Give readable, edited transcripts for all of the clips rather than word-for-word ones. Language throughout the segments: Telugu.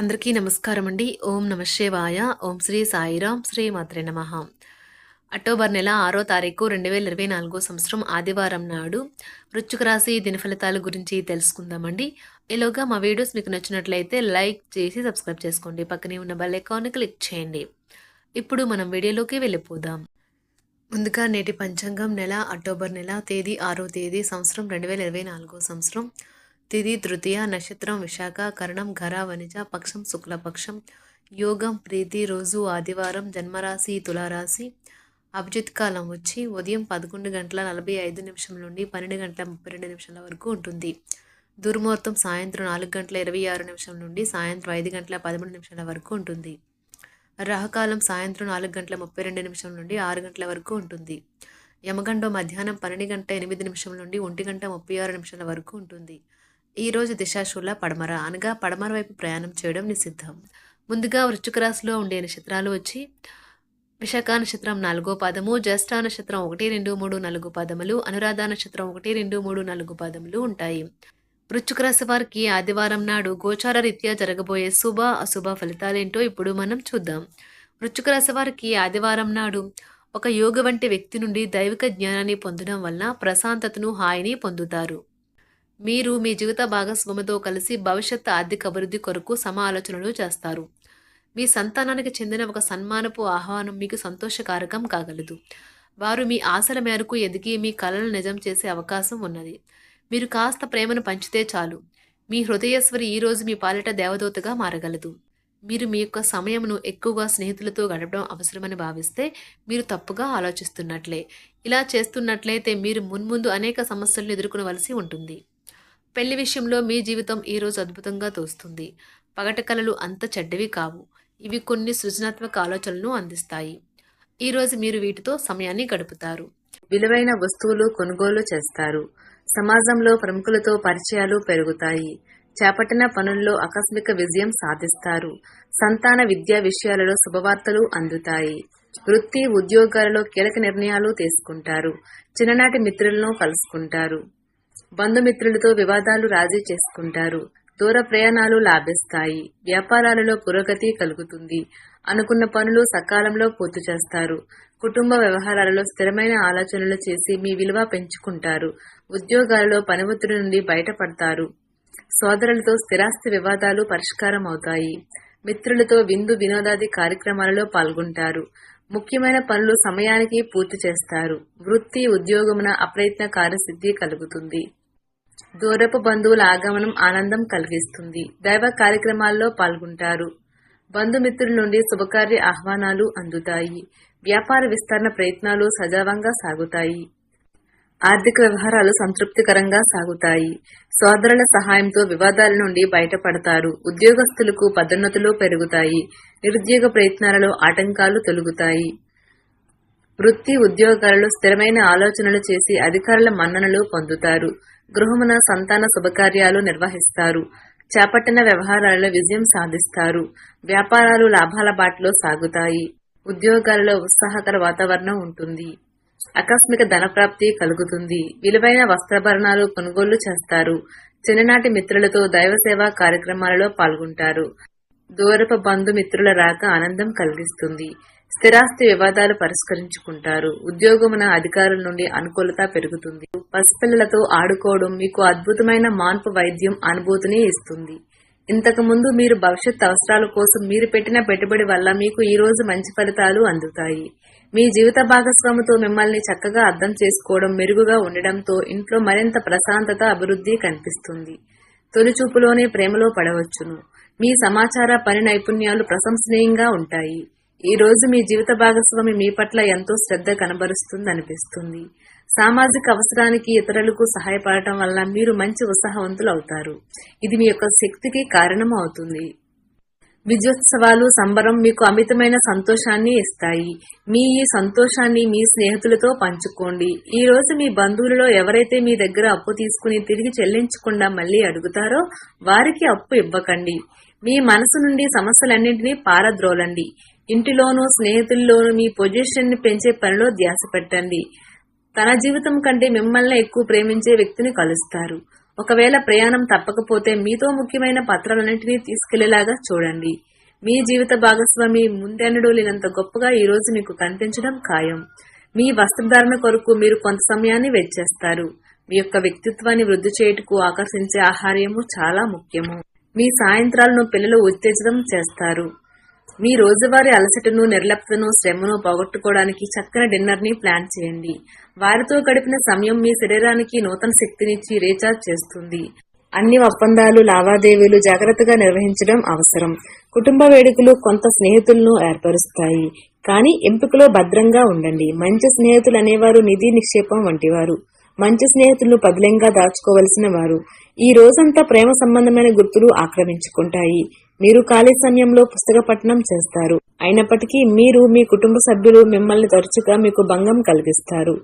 అందరికీ నమస్కారం అండి. ఓం నమ శివాయ. ఓం శ్రీ సాయిరాం. శ్రీ మాత్రే నమః. అక్టోబర్ నెల 6వ తారీఖు 2024 సంవత్సరం ఆదివారం నాడు వృశ్చిక రాశి దినఫలితాల గురించి తెలుసుకుందామండి. ఈలోగా మా వీడియోస్ మీకు నచ్చినట్లయితే లైక్ చేసి సబ్స్క్రైబ్ చేసుకోండి. పక్కనే ఉన్న బెల్ ఐకాన్ని క్లిక్ చేయండి. ఇప్పుడు మనం వీడియోలోకి వెళ్ళిపోదాం. ముందుగా నేటి పంచాంగం నెల అక్టోబర్ నెల తేదీ 6వ తేదీ సంవత్సరం 2024 సంవత్సరం తిథి తృతీయ నక్షత్రం విశాఖ కరణం ఘర వనిజ పక్షం శుక్లపక్షం యోగం ప్రీతి రోజు ఆదివారం జన్మరాశి తులారాశి అభిజిత్ కాలం వచ్చి ఉదయం 11:45 నుండి 12:32 వరకు ఉంటుంది. దుర్ముహూర్తం సాయంత్రం 4:26 నుండి సాయంత్రం 5:13 వరకు ఉంటుంది. రాహుకాలం సాయంత్రం 4:32 నుండి 6 గంటల వరకు ఉంటుంది. యమగండం మధ్యాహ్నం 12:08 నుండి 1:36 వరకు ఉంటుంది. ఈరోజు దిశాశూల పడమర అనగా పడమర వైపు ప్రయాణం చేయడం నిషిద్ధం. ముందుగా వృశ్చిక రాశిలో ఉండే నక్షత్రాలు వచ్చి విశాఖ నక్షత్రం 4వ పాదము, జ్యేష్ఠ నక్షత్రం 1, 2, 3, 4 పాదములు, అనురాధ నక్షత్రం 1, 2, 3, 4 పాదములు ఉంటాయి. వృశ్చిక రాశి వారికి ఆదివారం నాడు గోచార రీత్యా జరగబోయే శుభ అశుభ ఫలితాలేంటో ఇప్పుడు మనం చూద్దాం. వృశ్చిక రాశి వారికి ఆదివారం నాడు ఒక యోగ వంటి వ్యక్తి నుండి దైవిక జ్ఞానాన్ని పొందడం వల్ల ప్రశాంతతను హాయిని పొందుతారు. మీరు మీ జీవిత భాగస్వామితో కలిసి భవిష్యత్ ఆర్థిక అభివృద్ధి కొరకు సమాలోచనలు చేస్తారు. మీ సంతానానికి చెందిన ఒక సన్మానపు ఆహ్వానం మీకు సంతోషకారకం కాగలదు. వారు మీ ఆశల మేరకు ఎదిగి మీ కలలను నిజం చేసే అవకాశం ఉన్నది. మీరు కాస్త ప్రేమను పంచితే చాలు, మీ హృదయేశ్వరి ఈరోజు మీ పాలిట దేవదూతగా మారగలదు. మీరు మీ యొక్క సమయమును ఎక్కువగా స్నేహితులతో గడపడం అవసరమని భావిస్తే మీరు తప్పుగా ఆలోచిస్తున్నట్లే. ఇలా చేస్తున్నట్లయితే మీరు మున్ముందు అనేక సమస్యలను ఎదుర్కొనవలసి ఉంటుంది. పెళ్లి విషయంలో మీ జీవితం ఈరోజు అద్భుతంగా తోస్తుంది. పగటి కలలు అంత చెడ్డవి కావు. ఇవి కొన్ని సృజనాత్మక ఆలోచనలను అందిస్తాయి. ఈరోజు మీరు వీటితో సమయాన్ని గడుపుతారు. విలువైన వస్తువులు కొనుగోలు చేస్తారు. సమాజంలో ప్రముఖులతో పరిచయాలు పెరుగుతాయి. చేపట్టిన పనుల్లో ఆకస్మిక విజయం సాధిస్తారు. సంతాన విద్యా విషయాలలో శుభవార్తలు అందుతాయి. వృత్తి ఉద్యోగాలలో కీలక నిర్ణయాలు తీసుకుంటారు. చిన్ననాటి మిత్రులను కలుసుకుంటారు. బంధుమిత్రులతో వివాదాలు రాజీ చేసుకుంటారు. దూర ప్రయాణాలు లాభిస్తాయి. వ్యాపారాలలో పురోగతి కలుగుతుంది. అనుకున్న పనులు సకాలంలో పూర్తి చేస్తారు. కుటుంబ వ్యవహారాలలో స్థిరమైన ఆలోచనలు చేసి మీ విలువ పెంచుకుంటారు. ఉద్యోగాలలో పని ఒత్తిడి నుండి బయటపడతారు. సోదరులతో స్థిరాస్తి వివాదాలు పరిష్కారం అవుతాయి. మిత్రులతో విందు వినోదాది కార్యక్రమాలలో పాల్గొంటారు. ముఖ్యమైన పనులు సమయానికి పూర్తి చేస్తారు. వృత్తి ఉద్యోగమున అప్రయత్న కార్యసిద్ధి కలుగుతుంది. దూరపు బంధువుల ఆగమనం ఆనందం కలిగిస్తుంది. దైవ కార్యక్రమాల్లో పాల్గొంటారు. బంధుమిత్రుల నుండి శుభకార్య ఆహ్వానాలు అందుతాయి. వ్యాపార విస్తరణ ప్రయత్నాలు సజావంగా సాగుతాయి. ఆర్థిక వ్యవహారాలు సంతృప్తికరంగా సాగుతాయి. సోదరుల సహాయంతో వివాదాల నుండి బయటపడతారు. ఉద్యోగస్తులకు పదోన్నతులు పెరుగుతాయి. నిరుద్యోగ ప్రయత్నాలలో ఆటంకాలు తొలగుతాయి. వృత్తి ఉద్యోగాలలో స్థిరమైన ఆలోచనలు చేసి అధికారుల మన్ననలు పొందుతారు. గృహమున సంతాన శుభకార్యాలు నిర్వహిస్తారు. చేపట్టిన వ్యవహారాలలో విజయం సాధిస్తారు. వ్యాపారాలు లాభాల బాటలో సాగుతాయి. ఉద్యోగాలలో ఉత్సాహకర వాతావరణం ఉంటుంది. ఆకస్మిక ధనప్రాప్తి కలుగుతుంది. విలువైన వస్త్రాభరణాలు కొనుగోలు చేస్తారు. చిన్ననాటి మిత్రులతో దైవ సేవా కార్యక్రమాలలో పాల్గొంటారు. దూరపు బంధుమిత్రుల రాక ఆనందం కలిగిస్తుంది. స్థిరాస్తి వివాదాలు పరిష్కరించుకుంటారు. ఉద్యోగమున అధికారుల నుండి అనుకూలత పెరుగుతుంది. పసిపిల్లలతో ఆడుకోవడం మీకు అద్భుతమైన మార్పు వైద్యం అనుభూతిని ఇస్తుంది. ఇంతకు ముందు మీరు భవిష్యత్ అవసరాల కోసం మీరు పెట్టిన పెట్టుబడి వల్ల మీకు ఈ రోజు మంచి ఫలితాలు అందుతాయి. మీ జీవిత భాగస్వామితో మిమ్మల్ని చక్కగా అర్థం చేసుకోవడం మెరుగుగా ఉండడంతో ఇంట్లో మరింత ప్రశాంతత అభివృద్ధి కనిపిస్తుంది. తొలిచూపులోనే ప్రేమలో పడవచ్చును. మీ సమాచార పని నైపుణ్యాలు ప్రశంసనీయంగా ఉంటాయి. ఈ రోజు మీ జీవిత భాగస్వామి మీ పట్ల ఎంతో శ్రద్ధ కనబరుస్తుందనిపిస్తుంది. సామాజిక అవసరానికి ఇతరులకు సహాయపడటం వల్ల మీరు మంచి ఉత్సాహవంతులు అవుతారు. ఇది మీ యొక్క శక్తికి కారణం అవుతుంది. విజయోత్సవాలు సంబరం మీకు అమితమైన సంతోషాన్ని ఇస్తాయి. మీ ఈ సంతోషాన్ని మీ స్నేహితులతో పంచుకోండి. ఈ రోజు మీ బంధువులలో ఎవరైతే మీ దగ్గర అప్పు తీసుకుని తిరిగి చెల్లించకుండా మళ్లీ అడుగుతారో వారికి అప్పు ఇవ్వకండి. మీ మనసు నుండి సమస్యలన్నింటినీ పారద్రోలండి. ఇంటిలోనూ స్నేహితుల్లోనూ మీ పొజిషన్ ని పెంచే పనిలో ధ్యాస పెట్టండి. తన జీవితం కంటే మిమ్మల్ని ఎక్కువ ప్రేమించే వ్యక్తిని కలుస్తారు. ఒకవేళ ప్రయాణం తప్పకపోతే మీతో ముఖ్యమైన పత్రాలన్నింటినీ తీసుకెళ్లేలాగా చూడండి. మీ జీవిత భాగస్వామి ముందెన్నడూ లేనంత గొప్పగా ఈ రోజు మీకు కనిపించడం ఖాయం. మీ వస్త్రధారణ కొరకు మీరు కొంత సమయాన్ని వెచ్చేస్తారు. మీ యొక్క వ్యక్తిత్వాన్ని వృద్ధి చేయుటకు ఆకర్షించే ఆహార్యము చాలా ముఖ్యము. మీ సాయంత్రాలను పిల్లలు ఉత్తేజితం చేస్తారు. మీ రోజువారీ అలసటను, నిర్లిప్తను, శ్రమను పోగొట్టుకోవడానికి చక్కని డిన్నర్ ని ప్లాన్ చేయండి. వారితో గడిపిన సమయం మీ శరీరానికి నూతన శక్తినిచ్చి రీఛార్జ్ చేస్తుంది. అన్ని ఒప్పందాలు, లావాదేవీలు జాగ్రత్తగా నిర్వహించడం అవసరం. కుటుంబ వేడుకలు కొంత స్నేహితులను ఏర్పరుస్తాయి, కానీ ఎంపికలో భద్రంగా ఉండండి. మంచి స్నేహితులు అనేవారు నిధి నిక్షేపం వంటివారు. మంచి స్నేహితులను పదిలంగా దాచుకోవలసిన వారు. ఈ రోజంతా ప్రేమ సంబంధమైన గుర్తులు ఆక్రమించుకుంటాయి. మీరు ఖాళీ సమయంలో పుస్తక పఠనం చేస్తారు. అయినప్పటికీ మీరు, మీ కుటుంబ సభ్యులు మిమ్మల్ని తరచుగా మీకు భంగం కలిగిస్తారు.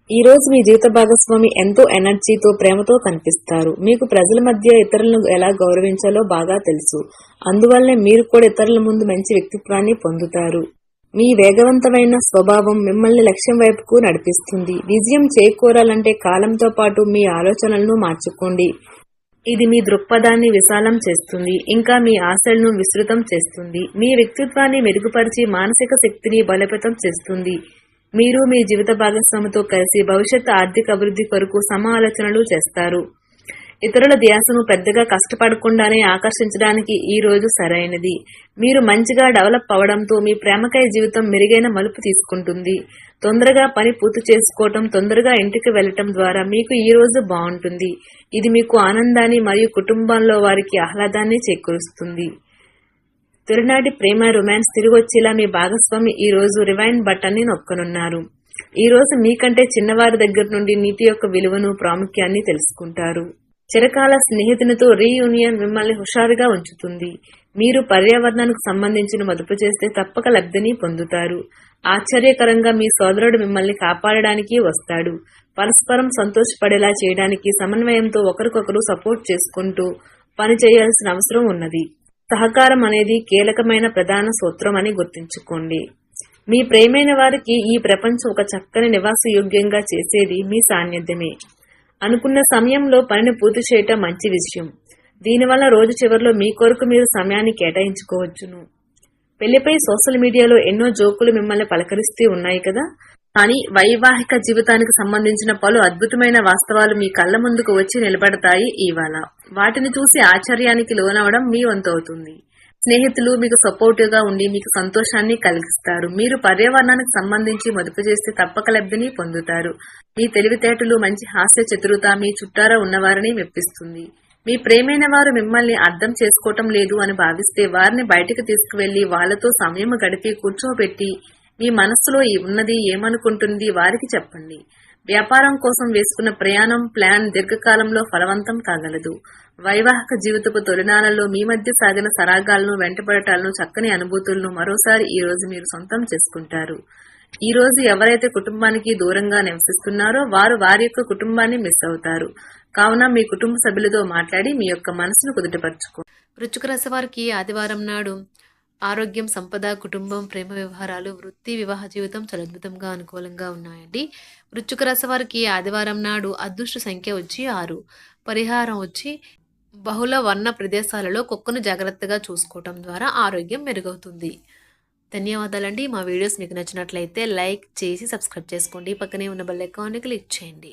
ఈ రోజు మీ జీవిత భాగస్వామి ఎంతో ఎనర్జీతో, ప్రేమతో కనిపిస్తారు. మీకు ప్రజల మధ్య ఇతరులను ఎలా గౌరవించాలో బాగా తెలుసు. అందువల్లనే మీరు కూడా ఇతరుల ముందు మంచి వ్యక్తిత్వాన్ని పొందుతారు. మీ వేగవంతమైన స్వభావం మిమ్మల్ని లక్ష్యం వైపుకు నడిపిస్తుంది. విజయం చేకూరాలంటే కాలంతో పాటు మీ ఆలోచనలను మార్చుకోండి. ఇది మీ దృక్పథాన్ని విశాలం చేస్తుంది, ఇంకా మీ ఆశలను విస్తృతం చేస్తుంది. మీ వ్యక్తిత్వాన్ని మెరుగుపరిచి మానసిక శక్తిని బలోపేతం చేస్తుంది. మీరు మీ జీవిత భాగస్వామితో కలిసి భవిష్యత్ ఆర్థిక అభివృద్ధి కొరకు సమాలోచనలు చేస్తారు. ఇతరుల ధ్యాసను పెద్దగా కష్టపడకుండానే ఆకర్షించడానికి ఈ రోజు సరైనది. మీరు మంచిగా డెవలప్ అవడంతో మీ ప్రేమకై జీవితం మెరుగైన మలుపు తీసుకుంటుంది. తొందరగా పని పూర్తి చేసుకోవటం, తొందరగా ఇంటికి వెళ్లటం ద్వారా మీకు ఈ రోజు బాగుంటుంది. ఇది మీకు ఆనందాన్ని మరియు కుటుంబంలో వారికి ఆహ్లాదాన్ని చేకూరుస్తుంది. తొలినాటి ప్రేమ, రొమాన్స్ తిరిగొచ్చేలా మీ భాగస్వామి ఈ రోజు రివైండ్ బటన్ ని నొక్కనున్నారు. ఈ రోజు మీకంటే చిన్నవారి దగ్గర నుండి నీతి యొక్క విలువను, ప్రాముఖ్యాన్ని తెలుసుకుంటారు. చిరకాల స్నేహితునితో రీయూనియన్ మిమ్మల్ని హుషారుగా ఉంచుతుంది. మీరు పర్యావరణానికి సంబంధించిన మదుపు చేస్తే తప్పక లబ్ధిని పొందుతారు. ఆశ్చర్యకరంగా మీ సోదరుడు మిమ్మల్ని కాపాడడానికి వస్తాడు. పరస్పరం సంతోషపడేలా చేయడానికి సమన్వయంతో ఒకరికొకరు సపోర్ట్ చేసుకుంటూ పని చేయాల్సిన అవసరం ఉన్నది. సహకారం అనేది కీలకమైన ప్రధాన సూత్రం అని గుర్తుంచుకోండి. మీ ప్రేమైన వారికి ఈ ప్రపంచం ఒక చక్కని నివాసయోగ్యంగా చేసేది మీ సాన్నిధ్యమే. అనుకున్న సమయంలో పనిని పూర్తి చేయటం మంచి విషయం. దీనివల్ల రోజు చివరిలో మీ కొరకు మీరు సమయాన్ని కేటాయించుకోవచ్చును. పెళ్లిపై సోషల్ మీడియాలో ఎన్నో జోకులు మిమ్మల్ని పలకరిస్తూ ఉన్నాయి కదా, కానీ వైవాహిక జీవితానికి సంబంధించిన పలు అద్భుతమైన వాస్తవాలు మీ కళ్ల ముందుకు వచ్చి నిలబడతాయి ఇవాళ. వాటిని చూసి ఆశ్చర్యానికి లోనవడం మీ వంతు అవుతుంది. స్నేహితులు మీకు సపోర్టివ్ గా ఉండి మీకు సంతోషాన్ని కలిగిస్తారు. మీరు పర్యావరణానికి సంబంధించి మదుపు చేస్తే తప్పక లబ్ధిని పొందుతారు. మీ తెలివితేటలు, మంచి హాస్య చతురత మీ చుట్టారా ఉన్నవారిని మెప్పిస్తుంది. మీ ప్రేమైన వారు మిమ్మల్ని అర్థం చేసుకోవటం లేదు అని భావిస్తే వారిని బయటకు తీసుకువెళ్లి వాళ్లతో సమయం గడిపి కూర్చోబెట్టి మీ మనస్సులో ఉన్నది ఏమనుకుంటుంది వారికి చెప్పండి. వ్యాపారం కోసం వేసుకున్న ప్రయాణం ప్లాన్ దీర్ఘకాలంలో ఫలవంతం కాగలదు. వైవాహిక జీవితపు తొలినాళ్లలో మీ మధ్య సాగిన సరాగాలను, వెంటబడటాలను, చక్కని అనుభూతులను మరోసారి ఈ రోజు మీరు సొంతం చేసుకుంటారు. ఈ రోజు ఎవరైతే కుటుంబానికి దూరంగా నివసిస్తున్నారో వారు వారి యొక్క కుటుంబాన్ని మిస్ అవుతారు. కావున మీ కుటుంబ సభ్యులతో మాట్లాడి మీ యొక్క మనసును కుదుటపరచుకోండి. వృశ్చిక రాశి వారికి ఆదివారం నాడు ఆరోగ్యం, సంపద, కుటుంబం, ప్రేమ వ్యవహారాలు, వృత్తి, వివాహ జీవితం చాలా అద్భుతంగా అనుకూలంగా ఉన్నాయండి. వృశ్చిక రాశి వారికి ఆదివారం నాడు అదృష్ట సంఖ్య వచ్చి 6. పరిహారం వచ్చి బహుళ వర్ణ ప్రదేశాలలో కుక్కను జాగ్రత్తగా చూసుకోవటం ద్వారా ఆరోగ్యం మెరుగవుతుంది. ధన్యవాదాలండి. మా వీడియోస్ మీకు నచ్చినట్లయితే లైక్ చేసి సబ్స్క్రైబ్ చేసుకోండి. పక్కనే ఉన్న బెల్ ఐకాన్ని క్లిక్ చేయండి.